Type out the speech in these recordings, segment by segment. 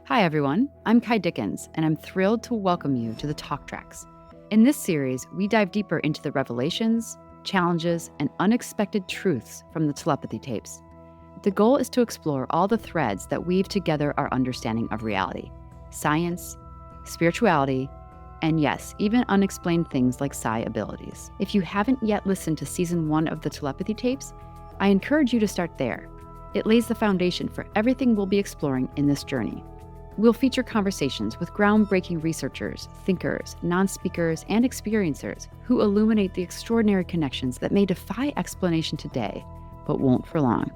Hi, everyone. I'm Kai Dickens, and I'm thrilled to welcome you to the Talk Tracks. In this series, we dive deeper into the revelations, challenges, and unexpected truths from the telepathy tapes. The goal is to explore all the threads that weave together our understanding of reality, science, spirituality, and yes, even unexplained things like psi abilities. If you haven't yet listened to Season 1 of the telepathy tapes, I encourage you to start there. It lays the foundation for everything we'll be exploring in this journey. We'll feature conversations with groundbreaking researchers, thinkers, non-speakers, and experiencers who illuminate the extraordinary connections that may defy explanation today, but won't for long.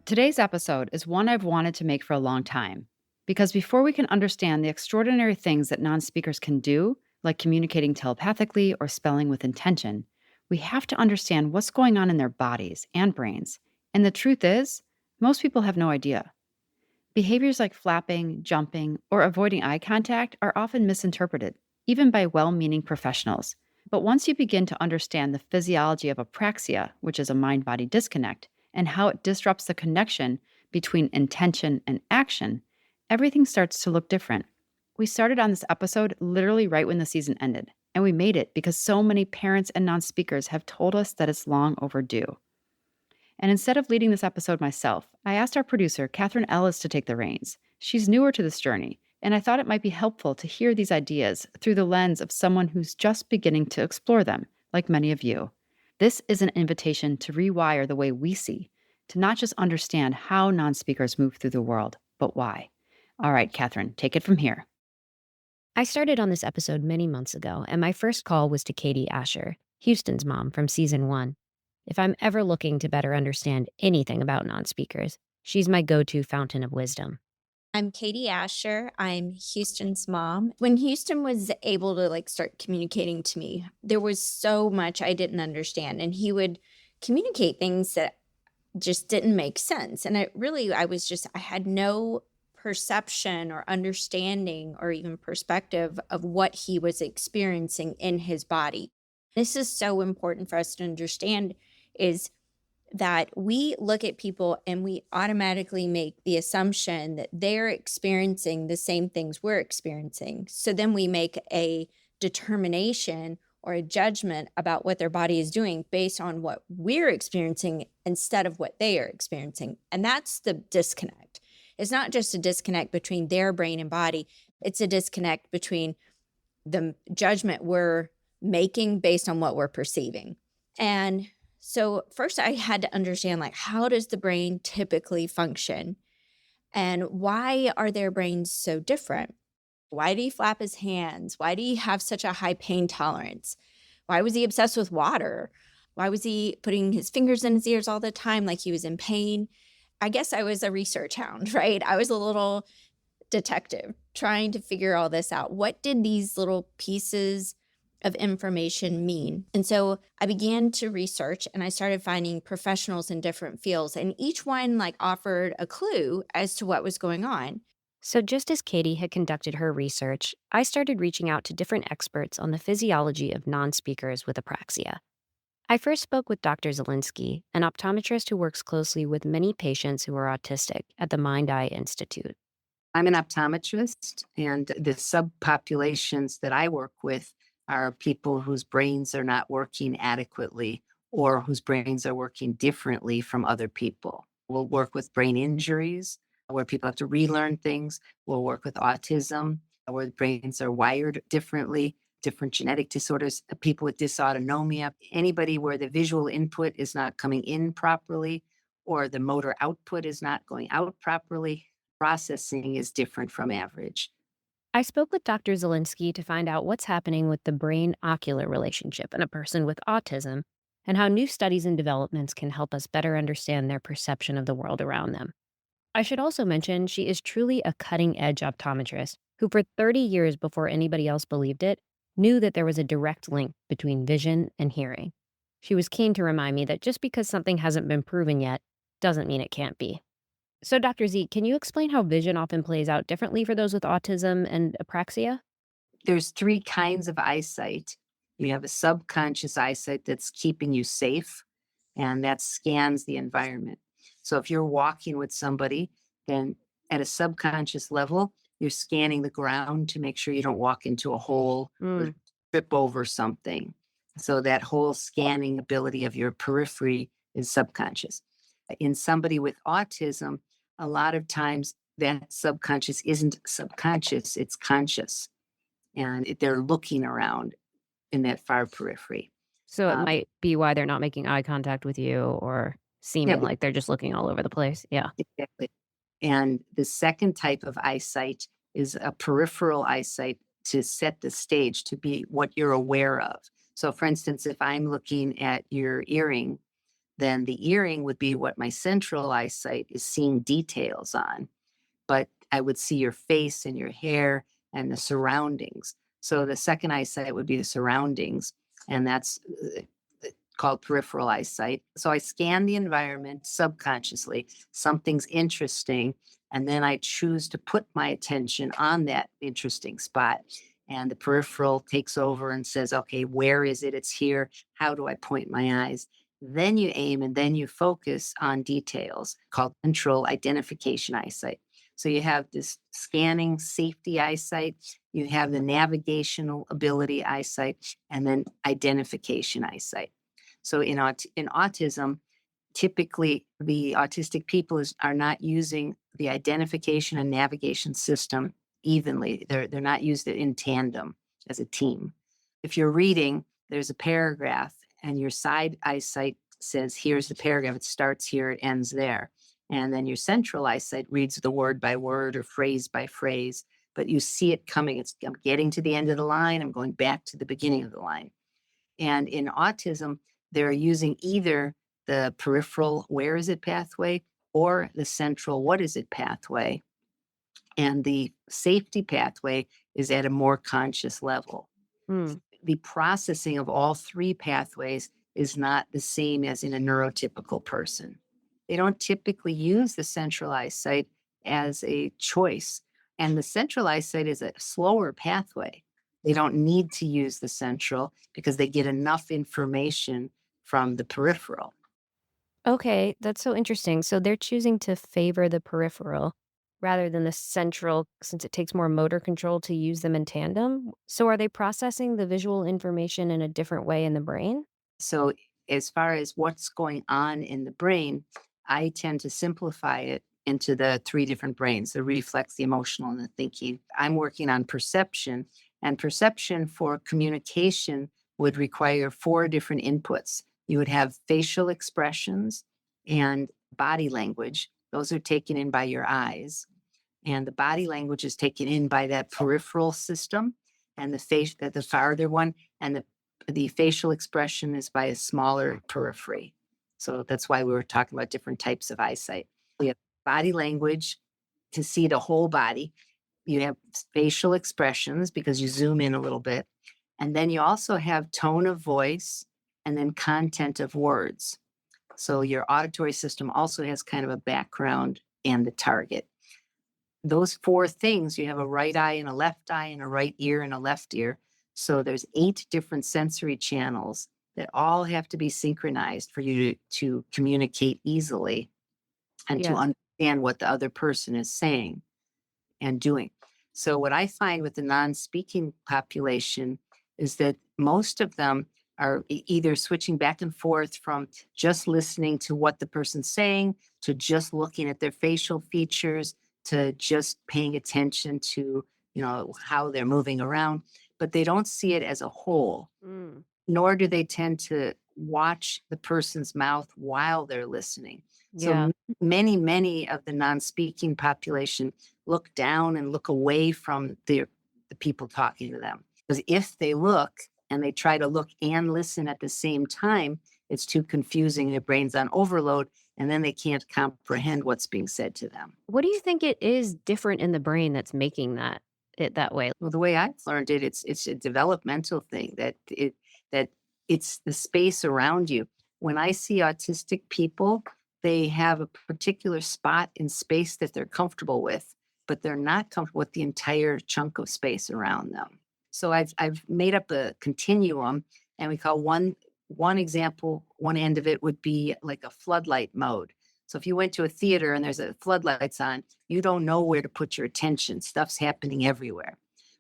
Today's episode is one I've wanted to make for a long time, because before we can understand the extraordinary things that non-speakers can do, like communicating telepathically or spelling with intention, we have to understand what's going on in their bodies and brains. And the truth is, most people have no idea. Behaviors like flapping, jumping, or avoiding eye contact are often misinterpreted, even by well-meaning professionals. But once you begin to understand the physiology of apraxia, which is a mind-body disconnect, and how it disrupts the connection between intention and action, everything starts to look different. We started on this episode literally right when the season ended, and we made it because so many parents and non-speakers have told us that it's long overdue. And instead of leading this episode myself, I asked our producer, Catherine Ellis, to take the reins. She's newer to this journey, and I thought it might be helpful to hear these ideas through the lens of someone who's just beginning to explore them, like many of you. This is an invitation to rewire the way we see, to not just understand how non-speakers move through the world, but why. All right, Catherine, take it from here. I started on this episode many months ago, and my first call was to Katie Asher, Houston's mom from season 1. If I'm ever looking to better understand anything about non-speakers, she's my go-to fountain of wisdom. I'm Katie Asher. I'm Houston's mom. When Houston was able to start communicating to me, there was so much I didn't understand, and he would communicate things that just didn't make sense. And I had no perception or understanding or even perspective of what he was experiencing in his body. This is so important for us to understand, is that we look at people and we automatically make the assumption that they're experiencing the same things we're experiencing. So then we make a determination or a judgment about what their body is doing based on what we're experiencing instead of what they are experiencing. And that's the disconnect. It's not just a disconnect between their brain and body. It's a disconnect between the judgment we're making based on what we're perceiving. And so first I had to understand, how does the brain typically function? And why are their brains so different? Why did he flap his hands? Why do he have such a high pain tolerance? Why was he obsessed with water? Why was he putting his fingers in his ears all the time like he was in pain? I guess I was a research hound, right? I was a little detective trying to figure all this out. What did these little pieces of information mean? And so I began to research, and I started finding professionals in different fields, and each one offered a clue as to what was going on. So just as Katie had conducted her research, I started reaching out to different experts on the physiology of non-speakers with apraxia. I first spoke with Dr. Zielinski, an optometrist who works closely with many patients who are autistic at the Mind-Eye Institute. I'm an optometrist, and the subpopulations that I work with are people whose brains are not working adequately or whose brains are working differently from other people. We'll work with brain injuries where people have to relearn things. We'll work with autism where the brains are wired differently, different genetic disorders, people with dysautonomia, anybody where the visual input is not coming in properly or the motor output is not going out properly. Processing is different from average. I spoke with Dr. Zielinski to find out what's happening with the brain-ocular relationship in a person with autism and how new studies and developments can help us better understand their perception of the world around them. I should also mention she is truly a cutting-edge optometrist who, for 30 years before anybody else believed it, knew that there was a direct link between vision and hearing. She was keen to remind me that just because something hasn't been proven yet doesn't mean it can't be. So, Dr. Z, can you explain how vision often plays out differently for those with autism and apraxia? There's 3 kinds of eyesight. You have a subconscious eyesight that's keeping you safe, and that scans the environment. So if you're walking with somebody, then At a subconscious level, you're scanning the ground to make sure you don't walk into a hole or Mm. trip over something. So that whole scanning ability of your periphery is subconscious. In somebody with autism, a lot of times that subconscious isn't subconscious, it's conscious. And they're looking around in that far periphery. So it Um, might be why they're not making eye contact with you or yeah, seeming like they're just looking all over the place. Yeah. exactly. And the second type of eyesight is a peripheral eyesight to set the stage to be what you're aware of. So, for instance, if I'm looking at your earring, then the earring would be what my central eyesight is seeing details on. But I would see your face and your hair and the surroundings. So the second eyesight would be the surroundings, and that's called peripheral eyesight. So I scan the environment subconsciously. Something's interesting, and then I choose to put my attention on that interesting spot. And the peripheral takes over and says, okay, where is it? It's here. How do I point my eyes? Then you aim and then you focus on details called central identification eyesight. So you have this scanning safety eyesight, you have the navigational ability eyesight, and then identification eyesight. So in autism, typically the autistic people are not using the identification and navigation system evenly. They're not used in tandem as a team. If you're reading, there's a paragraph and your side eyesight says, here's the paragraph. It starts here, it ends there. And then your central eyesight reads the word by word or phrase by phrase, but you see it coming. I'm getting to the end of the line. I'm going back to the beginning of the line. And in autism, they're using either the peripheral where is it pathway or the central what is it pathway. And the safety pathway is at a more conscious level. Mm. The processing of all three pathways is not the same as in a neurotypical person. They don't typically use the central eyesight as a choice. And the central eyesight is a slower pathway. They don't need to use the central because they get enough information from the peripheral. Okay, that's so interesting. So they're choosing to favor the peripheral rather than the central since it takes more motor control to use them in tandem. So are they processing the visual information in a different way in the brain? So, as far as what's going on in the brain, I tend to simplify it into the three different brains: the reflex, the emotional, and the thinking. I'm working on perception, and perception for communication would require four different inputs. You would have facial expressions and body language, those are taken in by your eyes. And the body language is taken in by that peripheral system, and the face, the farther one, and the facial expression is by a smaller periphery. So that's why we were talking about different types of eyesight. We have body language to see the whole body. You have facial expressions because you zoom in a little bit. And then you also have tone of voice and then content of words. So your auditory system also has kind of a background and the target. Those four things, you have a right eye and a left eye and a right ear and a left ear. So there's 8 different sensory channels that all have to be synchronized for you to communicate easily and to Yes. understand what the other person is saying and doing. So what I find with the non-speaking population is that most of them are either switching back and forth from just listening to what the person's saying to just looking at their facial features to just paying attention to, how they're moving around, but they don't see it as a whole, Mm. nor do they tend to watch the person's mouth while they're listening. So Yeah. many of the non-speaking population look down and look away from the people talking to them. Because if they look and they try to look and listen at the same time, it's too confusing. Their brain's on overload, and then they can't comprehend what's being said to them. What do you think it is different in the brain that's making it that way? Well, the way I've learned it, it's a developmental thing that it's the space around you. When I see autistic people, they have a particular spot in space that they're comfortable with, but they're not comfortable with the entire chunk of space around them. So I've made up a continuum, and we call one example, one end of it would be like a floodlight mode. So if you went to a theater and there's a floodlights on, you don't know where to put your attention. Stuff's happening everywhere.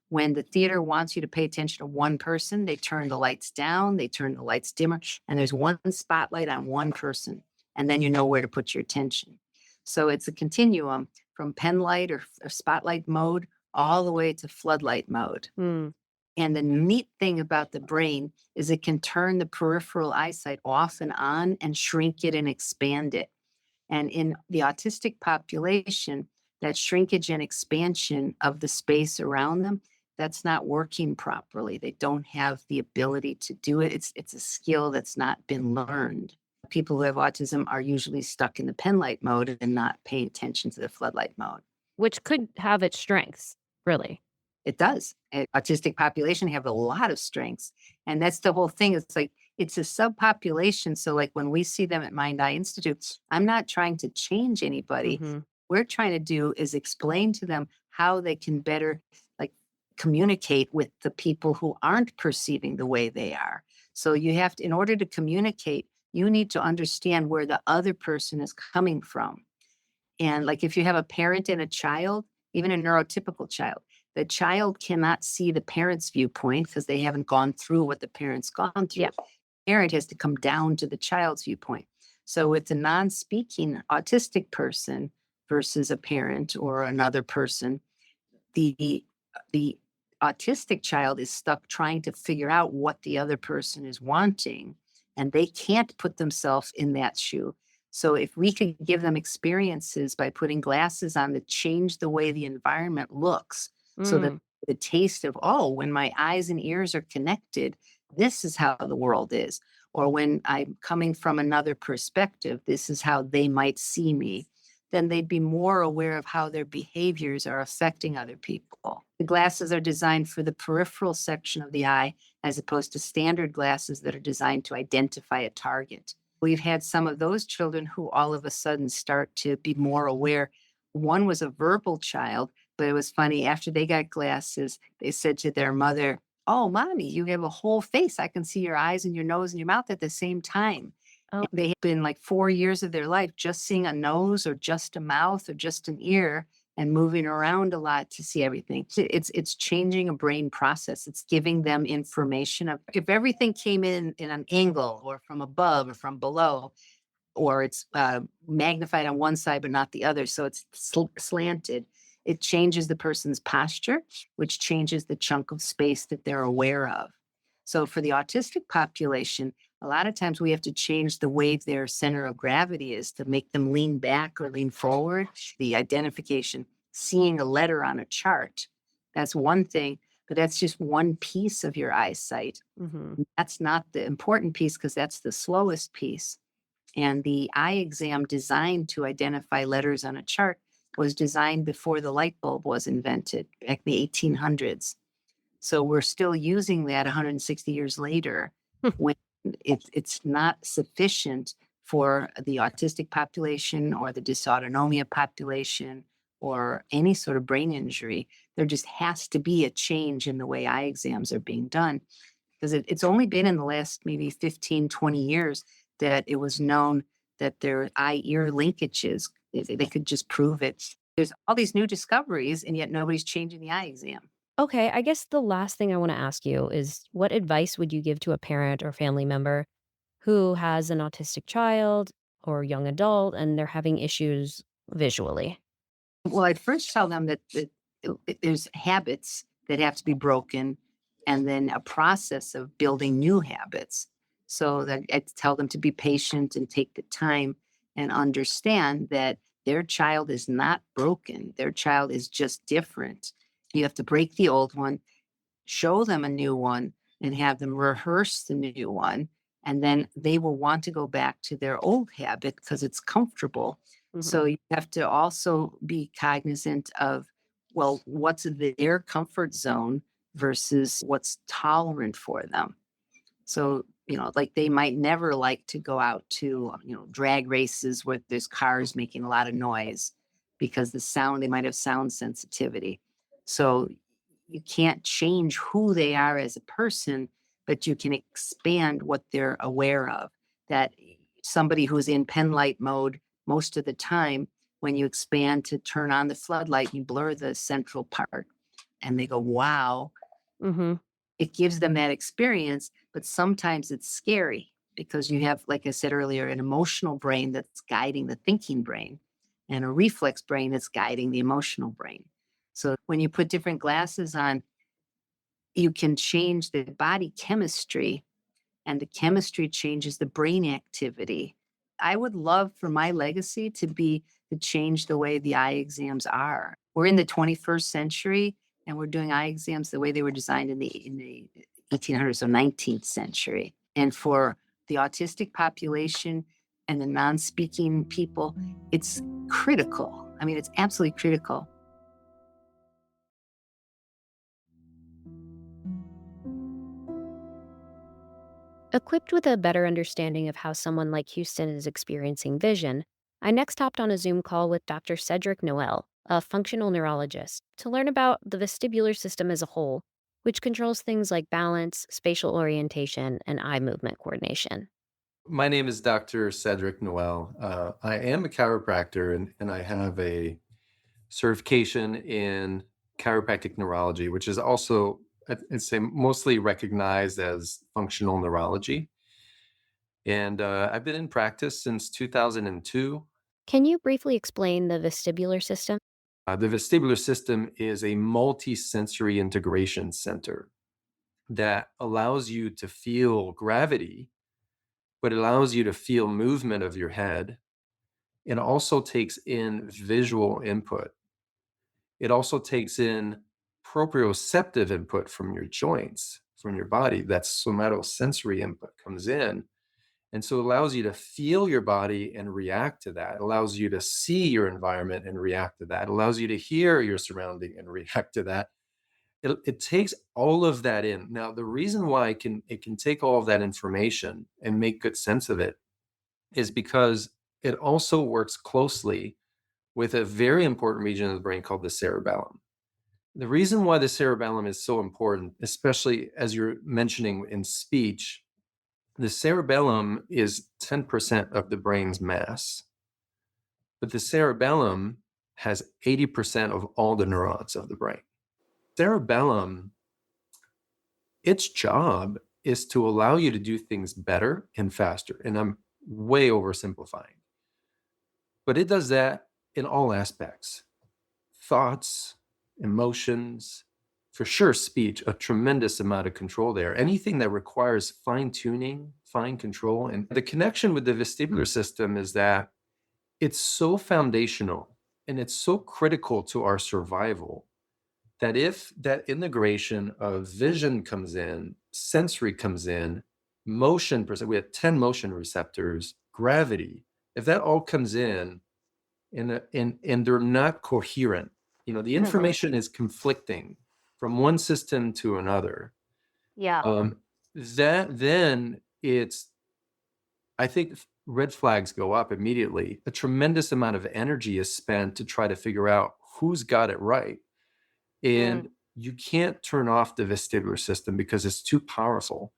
When the theater wants you to pay attention to one person, they turn the lights down, they turn the lights dimmer, and there's one spotlight on one person. And then you know where to put your attention. So it's a continuum from pen light or spotlight mode all the way to floodlight mode. Mm. And the neat thing about the brain is it can turn the peripheral eyesight off and on and shrink it and expand it. And in the autistic population, that shrinkage and expansion of the space around them, that's not working properly. They don't have the ability to do it. It's a skill that's not been learned. People who have autism are usually stuck in the pen light mode and not paying attention to the floodlight mode. Which could have its strengths, really. It does. Autistic population have a lot of strengths. And that's the whole thing. It's like, it's a subpopulation. So like when we see them at Mind Eye Institute, I'm not trying to change anybody. Mhm. We're trying to do is explain to them how they can better like communicate with the people who aren't perceiving the way they are. So you have to, in order to communicate, you need to understand where the other person is coming from. And like if you have a parent and a child, even a neurotypical child, the child cannot see the parent's viewpoint because they haven't gone through what the parent's gone through. Yeah. Parent has to come down to the child's viewpoint. So with a non-speaking autistic person versus a parent or another person, the autistic child is stuck trying to figure out what the other person is wanting, and they can't put themselves in that shoe. So if we could give them experiences by putting glasses on that change the way the environment looks, so that Mm. the taste of, oh, when my eyes and ears are connected, this is how the world is. Or when I'm coming from another perspective, this is how they might see me. Then they'd be more aware of how their behaviors are affecting other people. The glasses are designed for the peripheral section of the eye, as opposed to standard glasses that are designed to identify a target. We've had some of those children who all of a sudden start to be more aware. One was a verbal child, but it was funny. After they got glasses, they said to their mother, "Oh, mommy, you have a whole face. I can see your eyes and your nose and your mouth at the same time." Oh. And they had been like 4 years of their life just seeing a nose or just a mouth or just an ear and moving around a lot to see everything. It's changing a brain process. It's giving them information of if everything came in an angle or from above or from below, or it's magnified on one side but not the other, so it's slanted. It changes the person's posture, which changes the chunk of space that they're aware of. So for the autistic population, a lot of times we have to change the way their center of gravity is to make them lean back or lean forward. The identification, seeing a letter on a chart, that's one thing, but that's just one piece of your eyesight. Mhm. That's not the important piece because that's the slowest piece. And the eye exam designed to identify letters on a chart was designed before the light bulb was invented back in the 1800s. So we're still using that 160 years later when it's not sufficient for the autistic population or the dysautonomia population or any sort of brain injury. There just has to be a change in the way eye exams are being done because it's only been in the last maybe 15, 20 years that it was known that their eye ear linkages, they could just prove it. There's all these new discoveries, and yet nobody's changing the eye exam. Okay, I guess the last thing I want to ask you is what advice would you give to a parent or family member who has an autistic child or young adult and they're having issues visually? Well, I'd first tell them that there's habits that have to be broken and then a process of building new habits. So that I'd tell them to be patient and take the time and understand that their child is not broken. Their child is just different. You have to break the old one, show them a new one, and have them rehearse the new one. And then they will want to go back to their old habit because it's comfortable. Mhm. So you have to also be cognizant of, well, what's their comfort zone versus what's tolerant for them. So, like they might never like to go out to, drag races where there's cars making a lot of noise because they might have sound sensitivity. So you can't change who they are as a person, but you can expand what they're aware of. That somebody who's in pen light mode most of the time, when you expand to turn on the floodlight, you blur the central part. And they go, wow, Mm-hmm. it gives them that experience, but sometimes it's scary because you have, like I said earlier, an emotional brain that's guiding the thinking brain and a reflex brain that's guiding the emotional brain. So when you put different glasses on, you can change the body chemistry, and the chemistry changes the brain activity. I would love for my legacy to be to change the way the eye exams are. We're in the 21st century and we're doing eye exams the way they were designed in the 1800s or 19th century. And for the autistic population and the non-speaking people, it's critical. I mean, it's absolutely critical. Equipped with a better understanding of how someone like Houston is experiencing vision, I next hopped on a Zoom call with Dr. Cedric Noel, a functional neurologist, to learn about the vestibular system as a whole, which controls things like balance, spatial orientation, and eye movement coordination. My name is Dr. Cedric Noel. I am a chiropractor and I have a certification in chiropractic neurology, which is also, I'd say, mostly recognized as functional neurology. And I've been in practice since 2002. Can you briefly explain the vestibular system? The vestibular system is a multi-sensory integration center that allows you to feel gravity, but allows you to feel movement of your head. It also takes in visual input. It also takes in proprioceptive input from your joints, from your body. That's somatosensory input comes in. And so it allows you to feel your body and react to that. It allows you to see your environment and react to that. It allows you to hear your surrounding and react to that. It takes all of that in. Now, the reason why it can take all of that information and make good sense of it is because it also works closely with a very important region of the brain called the cerebellum. The reason why the cerebellum is so important, especially as you're mentioning in speech, the cerebellum is 10% of the brain's mass, but the cerebellum has 80% of all the neurons of the brain. Cerebellum, its job is to allow you to do things better and faster. And I'm way oversimplifying, but it does that in all aspects: thoughts, emotions, for sure, speech, a tremendous amount of control there. Anything that requires fine tuning, fine control. And the connection with the vestibular system is that it's so foundational and it's so critical to our survival that if that integration of vision comes in, sensory comes in, motion, we have 10 motion receptors, gravity, if that all comes in, and they're not coherent. The information is conflicting from one system to another. Yeah. That then it's, I think red flags go up immediately. A tremendous amount of energy is spent to try to figure out who's got it right. And you can't turn off the vestibular system because it's too powerful.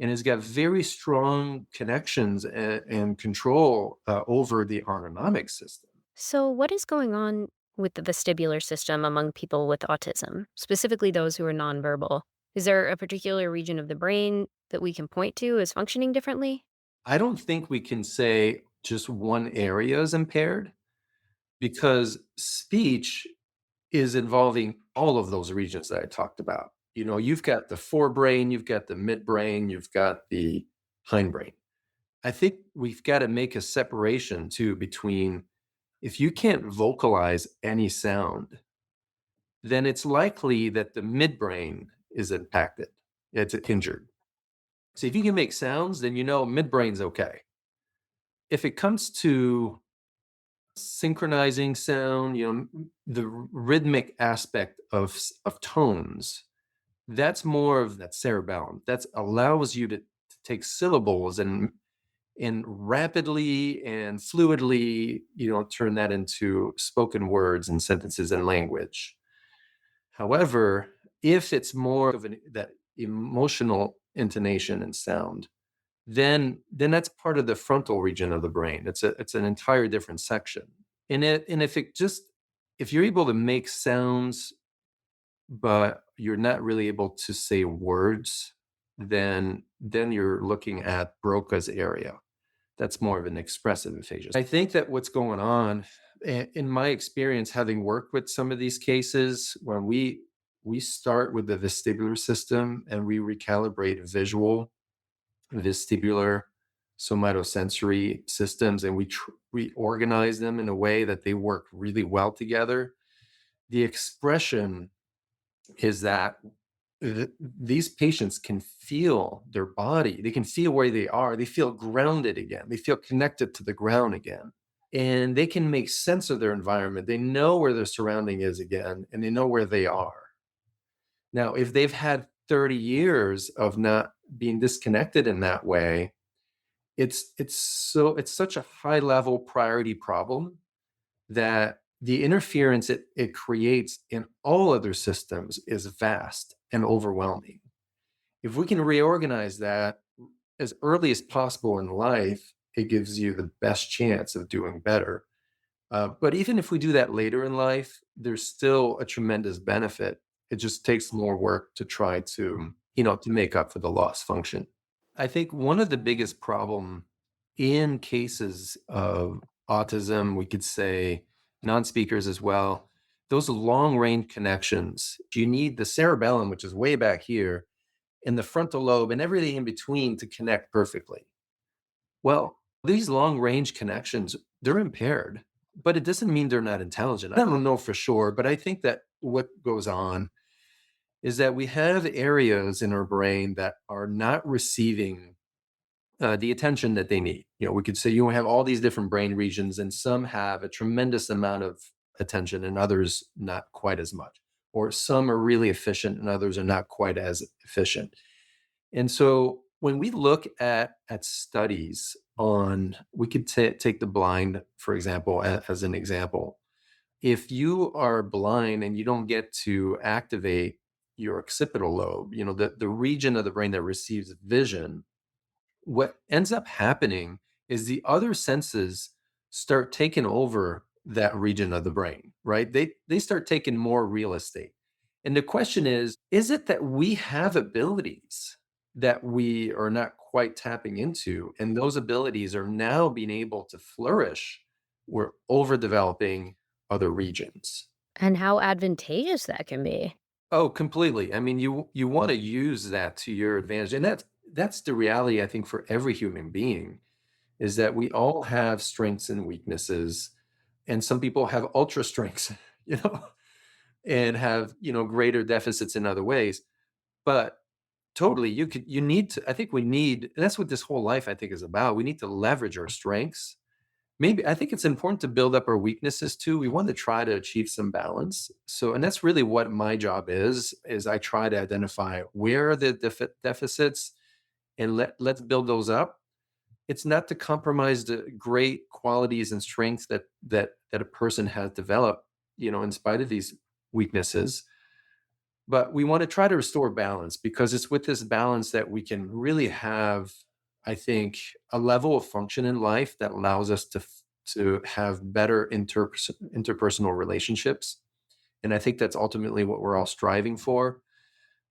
And it's got very strong connections and control over the autonomic system. So, what is going on with the vestibular system among people with autism, specifically those who are nonverbal? Is there a particular region of the brain that we can point to as functioning differently? I don't think we can say just one area is impaired because speech is involving all of those regions that I talked about. You've got the forebrain, you've got the midbrain, you've got the hindbrain. I think we've got to make a separation too between, if you can't vocalize any sound, then it's likely that the midbrain is impacted. It's injured. So if you can make sounds, then midbrain's okay. If it comes to synchronizing sound, the rhythmic aspect of tones, that's more of that cerebellum. That allows you to take syllables and rapidly and fluidly, turn that into spoken words and sentences and language. However, if it's more of that emotional intonation and sound, then that's part of the frontal region of the brain. It's an entire different section. And if you're able to make sounds, but you're not really able to say words, then you're looking at Broca's area. That's more of an expressive aphasia. I think that what's going on, in my experience, having worked with some of these cases, when we start with the vestibular system and we recalibrate visual, vestibular, somatosensory systems, and we organize them in a way that they work really well together, the expression is that these patients can feel their body. They can feel where they are. They feel grounded again. They feel connected to the ground again. And they can make sense of their environment. They know where their surrounding is again, and they know where they are. Now, if they've had 30 years of not being disconnected in that way, it's such a high level priority problem that the interference it creates in all other systems is vast and overwhelming. If we can reorganize that as early as possible in life, it gives you the best chance of doing better. But even if we do that later in life, there's still a tremendous benefit. It just takes more work to try to make up for the lost function. I think one of the biggest problem in cases of autism, we could say non-speakers as well, those long range connections, you need the cerebellum, which is way back here, and the frontal lobe and everything in between to connect perfectly. Well, these long range connections, they're impaired, but it doesn't mean they're not intelligent. I don't know for sure, but I think that what goes on is that we have areas in our brain that are not receiving the attention that they need. We could say you have all these different brain regions, and some have a tremendous amount of attention and others not quite as much. Or some are really efficient and others are not quite as efficient. And so when we look at studies on, we could take the blind, for example, as an example. If you are blind and you don't get to activate your occipital lobe, the region of the brain that receives vision, what ends up happening is the other senses start taking over that region of the brain, right? They start taking more real estate. And the question is it that we have abilities that we are not quite tapping into, and those abilities are now being able to flourish? We're overdeveloping other regions. And how advantageous that can be. Oh, completely. I mean, you want to use that to your advantage. And that's the reality, I think, for every human being, is that we all have strengths and weaknesses. And some people have ultra strengths, you know, and have, greater deficits in other ways. But totally, you need to, I think and that's what this whole life, I think, is about. We need to leverage our strengths. Maybe I think it's important to build up our weaknesses too. We want to try to achieve some balance. So, and that's really what my job is I try to identify where are the deficits and let's build those up. It's not to compromise the great qualities and strengths that a person has developed, in spite of these weaknesses. But we want to try to restore balance, because it's with this balance that we can really have, I think, a level of function in life that allows us to have better interpersonal relationships. And I think that's ultimately what we're all striving for.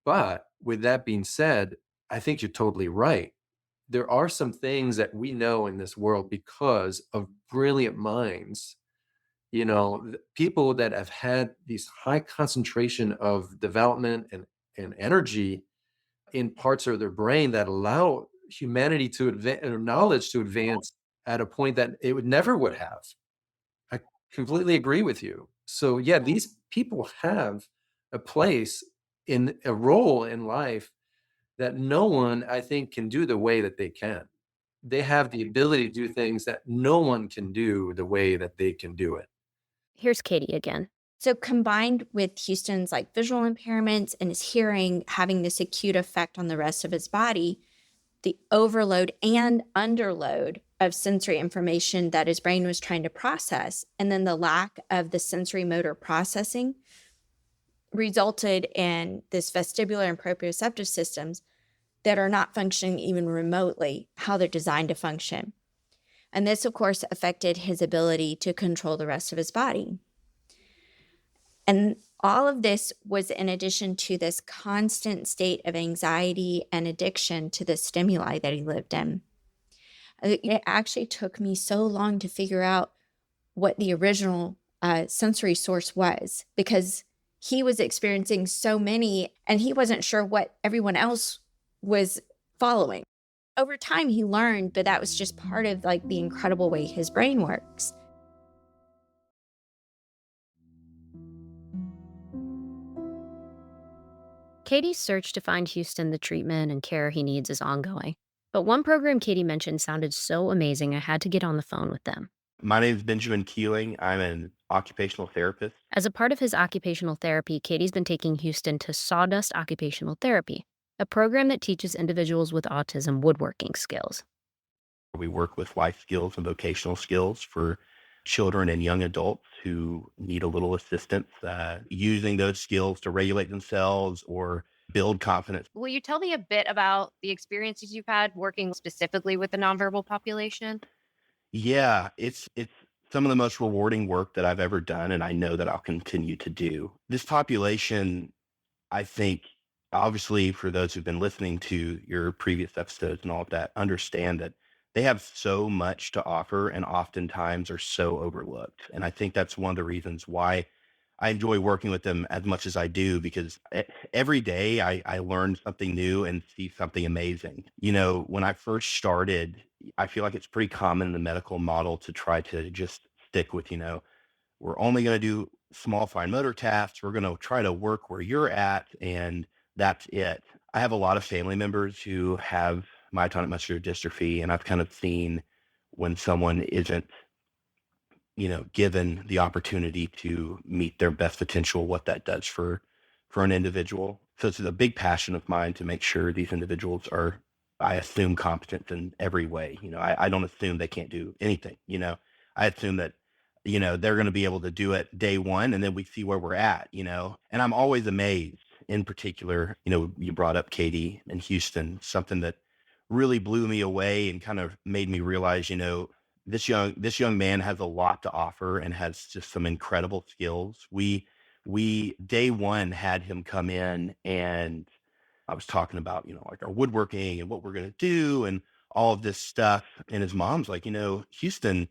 But with that being said, I think you're totally right. There are some things that we know in this world because of brilliant minds, people that have had these high concentration of development and energy in parts of their brain that allow humanity to advance, or knowledge to advance at a point that it would never have. I completely agree with you. So yeah, these people have a place, in a role in life that no one, I think, can do the way that they can. They have the ability to do things that no one can do the way that they can do it. Here's Katie again. So combined with Houston's visual impairments and his hearing having this acute effect on the rest of his body, the overload and underload of sensory information that his brain was trying to process, and then the lack of the sensory motor processing, resulted in this vestibular and proprioceptive systems that are not functioning even remotely how they're designed to function. And this, of course, affected his ability to control the rest of his body. And all of this was in addition to this constant state of anxiety and addiction to the stimuli that he lived in. It actually took me so long to figure out what the original sensory source was, because he was experiencing so many and he wasn't sure what everyone else was following. Over time, he learned, but that was just part of like the incredible way his brain works. Katie's search to find Houston the treatment and care he needs is ongoing. But one program Katie mentioned sounded so amazing, I had to get on the phone with them. My name is Benjamin Keeling. I'm an occupational therapist. As a part of his occupational therapy, Katie's been taking Houston to Sawdust Occupational Therapy, a program that teaches individuals with autism woodworking skills. We work with life skills and vocational skills for children and young adults who need a little assistance using those skills to regulate themselves or build confidence. Will you tell me a bit about the experiences you've had working specifically with the nonverbal population? Yeah, it's some of the most rewarding work that I've ever done, and I know that I'll continue to do. This population, I think, obviously, for those who've been listening to your previous episodes and all of that, understand that they have so much to offer and oftentimes are so overlooked. And I think that's one of the reasons why I enjoy working with them as much as I do, because every day I learn something new and see something amazing. When I first started, I feel like it's pretty common in the medical model to try to just stick with, we're only going to do small fine motor tasks. We're going to try to work where you're at, and that's it. I have a lot of family members who have myotonic muscular dystrophy, and I've kind of seen when someone isn't, given the opportunity to meet their best potential, what that does for an individual. So it's a big passion of mine to make sure these individuals are, I assume, competent in every way. I don't assume they can't do anything. I assume that they're going to be able to do it day one, and then we see where we're at. And I'm always amazed. In particular, you brought up Katie and Houston, something that really blew me away and kind of made me realize, this young man has a lot to offer and has just some incredible skills. We day one had him come in, and I was talking about, like our woodworking and what we're going to do and all of this stuff. And his mom's like, Houston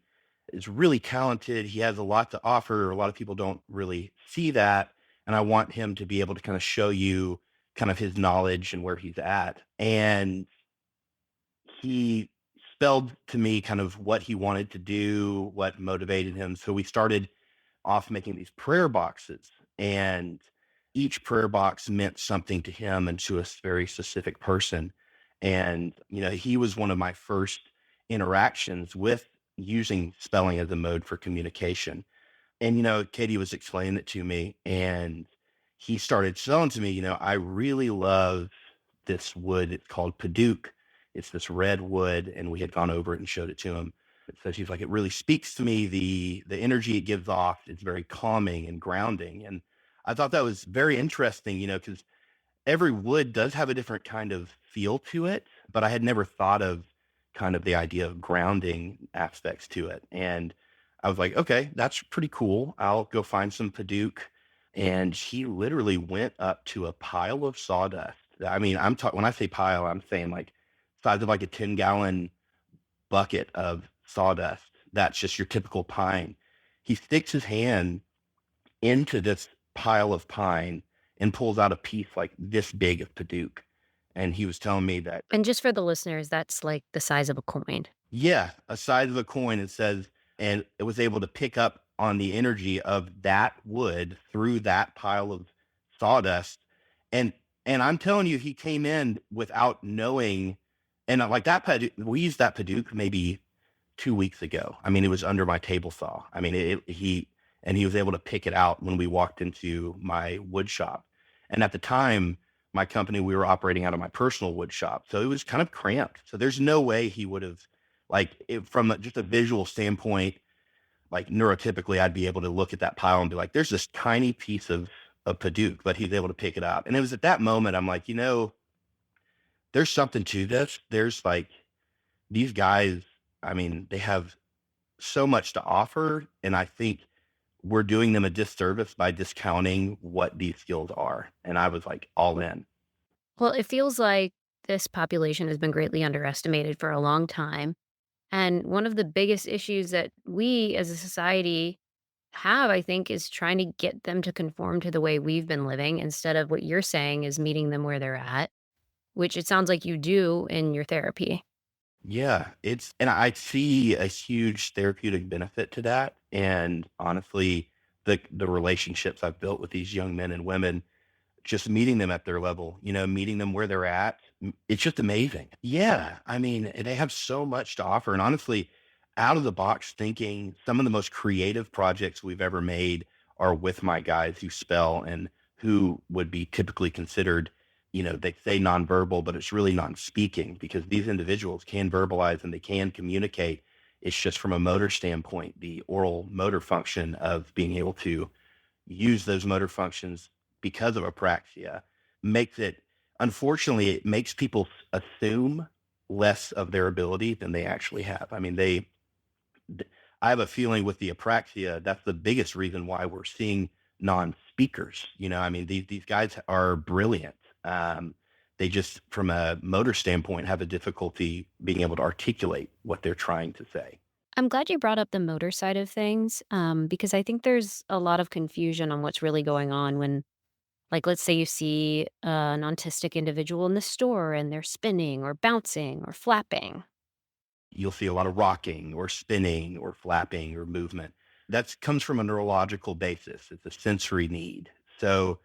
is really talented. He has a lot to offer. A lot of people don't really see that. And I want him to be able to kind of show you kind of his knowledge and where he's at. And he spelled to me kind of what he wanted to do, what motivated him. So we started off making these prayer boxes, and each prayer box meant something to him and to a very specific person. And, he was one of my first interactions with using spelling as a mode for communication. And, Katie was explaining it to me, and he started selling to me, I really love this wood. It's called Paduke. It's this red wood. And we had gone over it and showed it to him. So she's like, it really speaks to me. The energy it gives off, it's very calming and grounding. And I thought that was very interesting, because every wood does have a different kind of feel to it, but I had never thought of kind of the idea of grounding aspects to it. And I was like, okay, that's pretty cool. I'll go find some Paduke. And he literally went up to a pile of sawdust. I mean, I'm talking, when I say pile, I'm saying like size of like a 10-gallon bucket of sawdust. That's just your typical pine. He sticks his hand into this pile of pine and pulls out a piece like this big of Paduke. And he was telling me that, And just for the listeners, that's like the size of a coin. yeah, a size of a coin, it says, and it was able to pick up on the energy of that wood through that pile of sawdust. And I'm telling you, he came in without knowing. And like that Paduke, we used that Paduke maybe 2 weeks ago. I mean, it was under my table saw. I mean, he was able to pick it out when we walked into my wood shop. And at the time, my company, we were operating out of my personal wood shop. So it was kind of cramped. So there's no way he would have, from just a visual standpoint, like neurotypically, I'd be able to look at that pile and be like, there's this tiny piece of Paduke, but he's able to pick it up. And it was at that moment, I'm like, there's something to this. There's like these guys, I mean, they have so much to offer. And I think we're doing them a disservice by discounting what these skills are. And I was like all in. Well, it feels like this population has been greatly underestimated for a long time. And one of the biggest issues that we as a society have, I think, is trying to get them to conform to the way we've been living instead of what you're saying is meeting them where they're at, which it sounds like you do in your therapy. Yeah, and I see a huge therapeutic benefit to that. And honestly, the relationships I've built with these young men and women, just meeting them at their level, meeting them where they're at, it's just amazing. Yeah, I mean, they have so much to offer. And honestly, out of the box thinking, some of the most creative projects we've ever made are with my guys who spell and who would be typically considered, they say nonverbal, but it's really non-speaking because these individuals can verbalize and they can communicate. It's just from a motor standpoint, the oral motor function of being able to use those motor functions because of apraxia makes it, unfortunately, it makes people assume less of their ability than they actually have. I mean, I have a feeling with the apraxia, that's the biggest reason why we're seeing non-speakers. I mean, these guys are brilliant. They just, from a motor standpoint, have a difficulty being able to articulate what they're trying to say. I'm glad you brought up the motor side of things because I think there's a lot of confusion on what's really going on when, like, let's say you see an autistic individual in the store and they're spinning or bouncing or flapping. You'll see a lot of rocking or spinning or flapping or movement. That comes from a neurological basis. It's a sensory need. So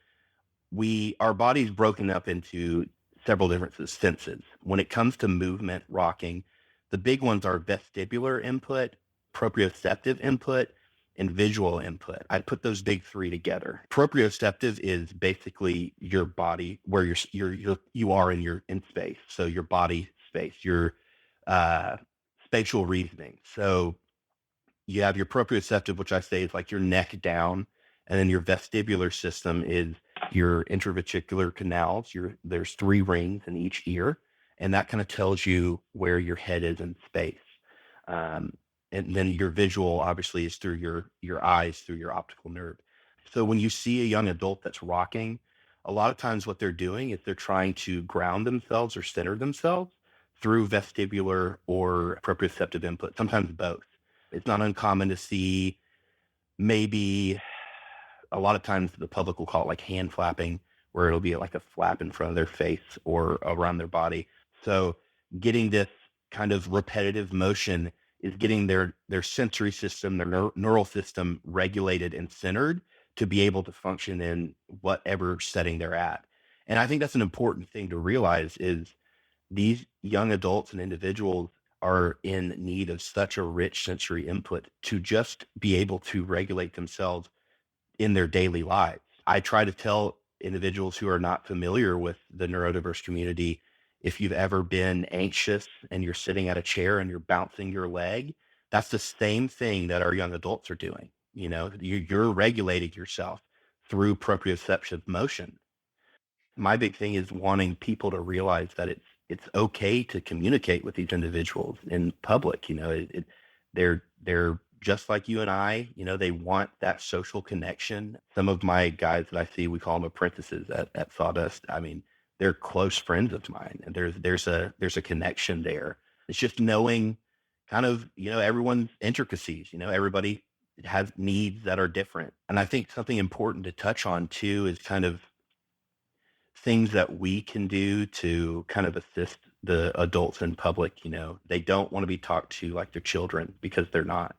our body's broken up into several different senses. When it comes to movement, rocking, the big ones are vestibular input, proprioceptive input, and visual input. I'd put those big three together. Proprioceptive is basically your body, where you are in space. So your body space, your uh, spatial reasoning. So you have your proprioceptive, which I say is like your neck down, and then your vestibular system is your intravesicular canals. There's 3 rings in each ear, and that kind of tells you where your head is in space. Um, and then your visual, obviously, is through your eyes, through your optical nerve. So when you see a young adult that's rocking, a lot of times what they're doing is they're trying to ground themselves or center themselves through vestibular or proprioceptive input, sometimes both. It's not uncommon to see maybe a lot of times the public will call it like hand flapping, where it'll be like a flap in front of their face or around their body. So getting this kind of repetitive motion is getting their sensory system, their neural system regulated and centered to be able to function in whatever setting they're at. And I think that's an important thing to realize is these young adults and individuals are in need of such a rich sensory input to just be able to regulate themselves in their daily lives. I try to tell individuals who are not familiar with the neurodiverse community, if you've ever been anxious and you're sitting at a chair and you're bouncing your leg, that's the same thing that our young adults are doing. You're regulating yourself through proprioceptive motion. My big thing is wanting people to realize that it's okay to communicate with these individuals in public. They're just like you and I. They want that social connection. Some of my guys that I see, we call them apprentices at Sawdust. I mean, they're close friends of mine, and there's a connection there. It's just knowing kind of everyone's intricacies. Everybody has needs that are different, and I think something important to touch on too is kind of things that we can do to kind of assist the adults in public. They don't want to be talked to like they're children because they're not.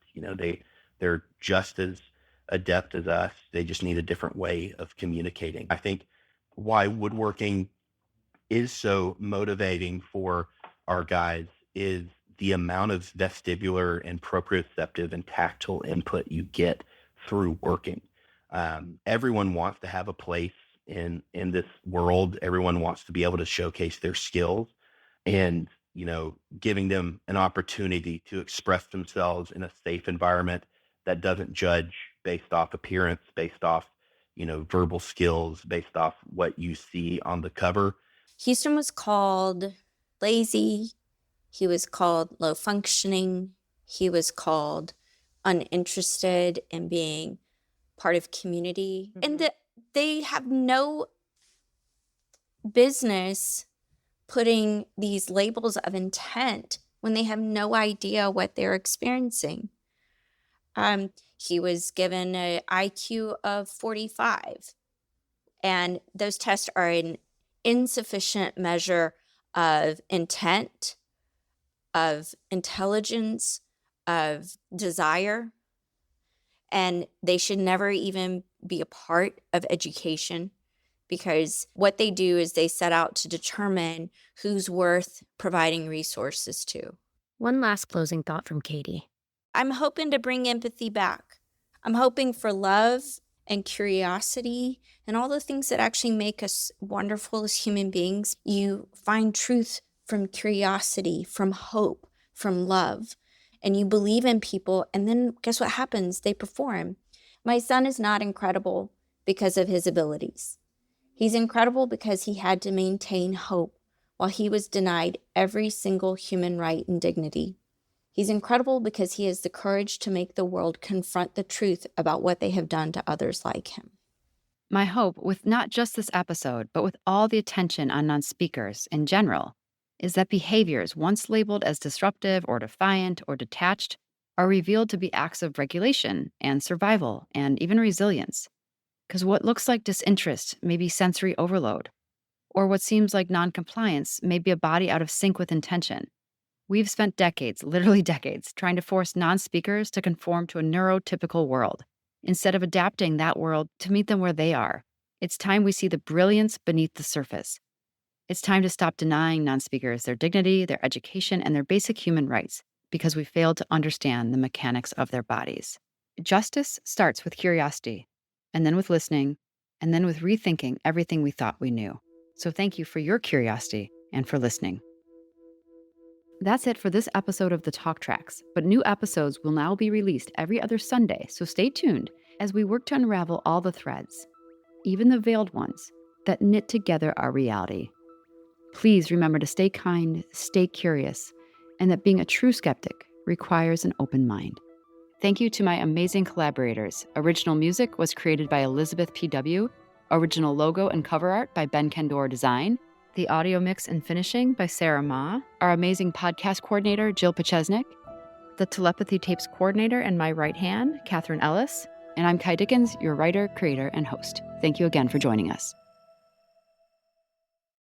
They're just as adept as us. They just need a different way of communicating. I think why woodworking is so motivating for our guys is the amount of vestibular and proprioceptive and tactile input you get through working. Everyone wants to have a place in this world. Everyone wants to be able to showcase their skills, and giving them an opportunity to express themselves in a safe environment that doesn't judge based off appearance, based off verbal skills, based off what you see on the cover. Houston was called lazy. He was called low functioning. He was called uninterested in being part of community. And they have no business putting these labels of intent when they have no idea what they're experiencing. He was given an IQ of 45, and those tests are an insufficient measure of intent, of intelligence, of desire, and they should never even be a part of education, because what they do is they set out to determine who's worth providing resources to. One last closing thought from Katie. I'm hoping to bring empathy back. I'm hoping for love and curiosity and all the things that actually make us wonderful as human beings. You find truth from curiosity, from hope, from love, and you believe in people, and then guess what happens? They perform. My son is not incredible because of his abilities. He's incredible because he had to maintain hope while he was denied every single human right and dignity. He's incredible because he has the courage to make the world confront the truth about what they have done to others like him. My hope with not just this episode, but with all the attention on non-speakers in general, is that behaviors once labeled as disruptive or defiant or detached are revealed to be acts of regulation and survival and even resilience. Because what looks like disinterest may be sensory overload, or what seems like noncompliance may be a body out of sync with intention. We've spent decades, literally decades, trying to force non-speakers to conform to a neurotypical world, instead of adapting that world to meet them where they are. It's time we see the brilliance beneath the surface. It's time to stop denying non-speakers their dignity, their education, and their basic human rights because we failed to understand the mechanics of their bodies. Justice starts with curiosity, and then with listening, and then with rethinking everything we thought we knew. So thank you for your curiosity and for listening. That's it for this episode of The Talk Tracks, but new episodes will now be released every other Sunday, so stay tuned as we work to unravel all the threads, even the veiled ones, that knit together our reality. Please remember to stay kind, stay curious, and that being a true skeptic requires an open mind. Thank you to my amazing collaborators. Original music was created by Elizabeth P.W., original logo and cover art by Ben Kendor Design, the audio mix and finishing by Sarah Ma, our amazing podcast coordinator, Jill Pachesnik, the Telepathy Tapes coordinator and my right hand, Catherine Ellis, and I'm Kai Dickens, your writer, creator, and host. Thank you again for joining us.